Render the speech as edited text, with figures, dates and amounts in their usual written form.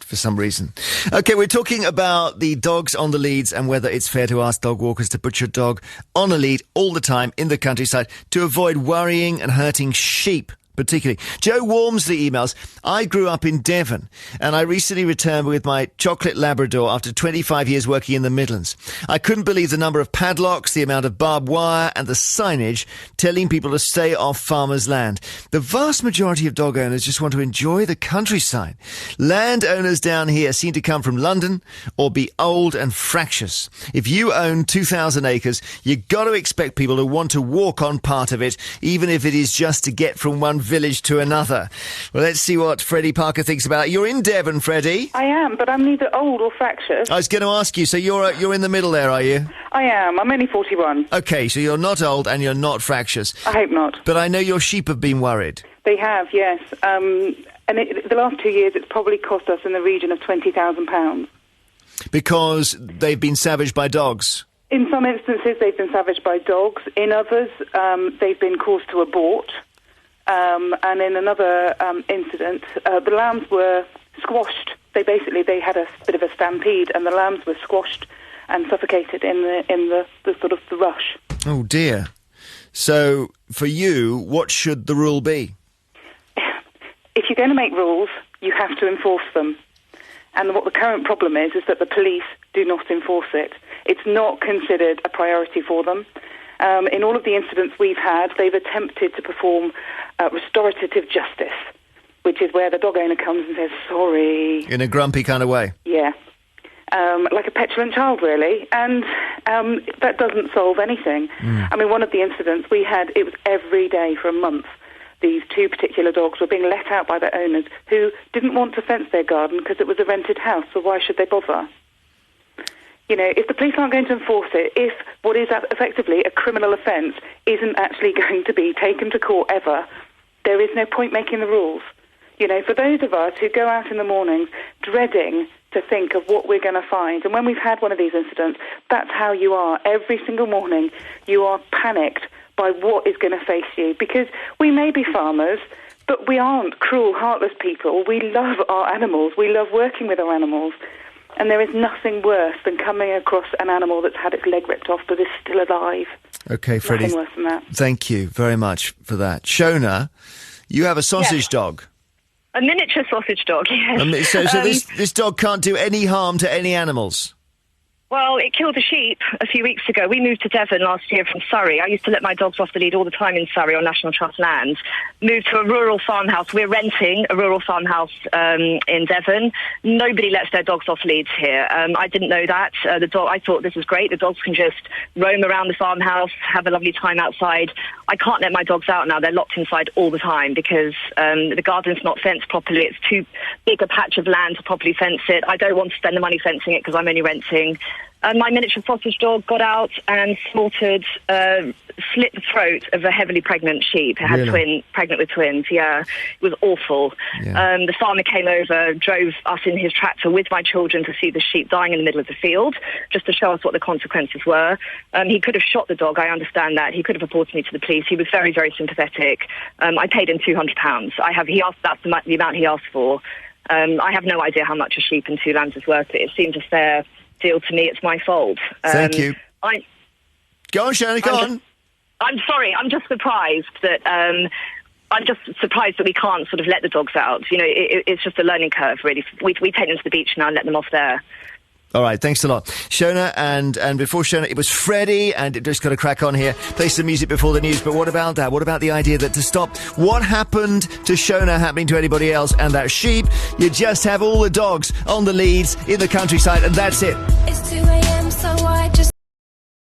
for some reason. OK, we're talking about the dogs on the leads and whether it's fair to ask dog walkers to put your dog on a lead all the time in the countryside to avoid worrying and hurting sheep. Particularly. Joe Walmsley emails, I grew up in Devon and I recently returned with my chocolate Labrador after 25 years working in the Midlands. I couldn't believe the number of padlocks, the amount of barbed wire and the signage telling people to stay off farmers' land. The vast majority of dog owners just want to enjoy the countryside. Landowners down here seem to come from London or be old and fractious. If you own 2,000 acres, you've got to expect people to want to walk on part of it, even if it is just to get from one village to another. Well, let's see what Freddie Parker thinks about it. You're in Devon, Freddie. I am, but I'm neither old or fractious. I was going to ask you, so you're in the middle there, are you? I am. I'm only 41. OK, so you're not old and you're not fractious. I hope not. But I know your sheep have been worried. They have, yes. And the last 2 years, it's probably cost us in the region of £20,000. Because they've been savaged by dogs? In some instances, they've been savaged by dogs. In others, they've been caused to abort. And in another incident, the lambs were squashed. They had a bit of a stampede, and the lambs were squashed and suffocated in the sort of the rush. Oh dear! So for you, what should the rule be? If you're going to make rules, you have to enforce them. And what the current problem is that the police do not enforce it. It's not considered a priority for them. In all of the incidents we've had, they've attempted to perform restorative justice, which is where the dog owner comes and says, sorry. In a grumpy kind of way? Yeah. Like a petulant child, really. And that doesn't solve anything. I mean, one of the incidents we had, it was every day for a month. These two particular dogs were being let out by their owners who didn't want to fence their garden because it was a rented house, so why should they bother? You know, if the police aren't going to enforce it, if what is effectively a criminal offence isn't actually going to be taken to court ever, there is no point making the rules. You know, for those of us who go out in the mornings dreading to think of what we're going to find, and when we've had one of these incidents, that's how you are. Every single morning you are panicked by what is going to face you, because we may be farmers, but we aren't cruel, heartless people. We love our animals. We love working with our animals. And there is nothing worse than coming across an animal that's had its leg ripped off but is still alive. OK, Freddie. Nothing worse than that. Thank you very much for that. Shona, you have a sausage dog. A miniature sausage dog, yes. So this dog can't do any harm to any animals? Well, it killed a sheep a few weeks ago. We moved to Devon last year from Surrey. I used to let my dogs off the lead all the time in Surrey on National Trust land. Moved to a rural farmhouse. We're renting a rural farmhouse in Devon. Nobody lets their dogs off leads here. I didn't know that. I thought this was great. The dogs can just roam around the farmhouse, have a lovely time outside. I can't let my dogs out now. They're locked inside all the time because the garden's not fenced properly. It's too big a patch of land to properly fence it. I don't want to spend the money fencing it because I'm only renting. My miniature sausage dog got out and slaughtered, slit the throat of a heavily pregnant sheep. It had pregnant with twins, yeah. It was awful. Yeah. The farmer came over, drove us in his tractor with my children to see the sheep dying in the middle of the field, just to show us what the consequences were. He could have shot the dog, I understand that. He could have reported me to the police. He was very, very sympathetic. I paid him £200. That's the amount he asked for. I have no idea how much a sheep and 2 lambs is worth. It seems a fair deal to me. It's my fault. Thank you. Go on, Shona, go on. I'm sorry. I'm just surprised that we can't sort of let the dogs out. You know, it's just a learning curve, really. We take them to the beach now and let them off there. All right, thanks a lot. Shona, and before Shona, it was Freddie, and it just got to crack on here. Play some music before the news, but what about that? What about the idea that to stop what happened to Shona happening to anybody else and that sheep, you just have all the dogs on the leads in the countryside, and that's it. It's 2 a.m, so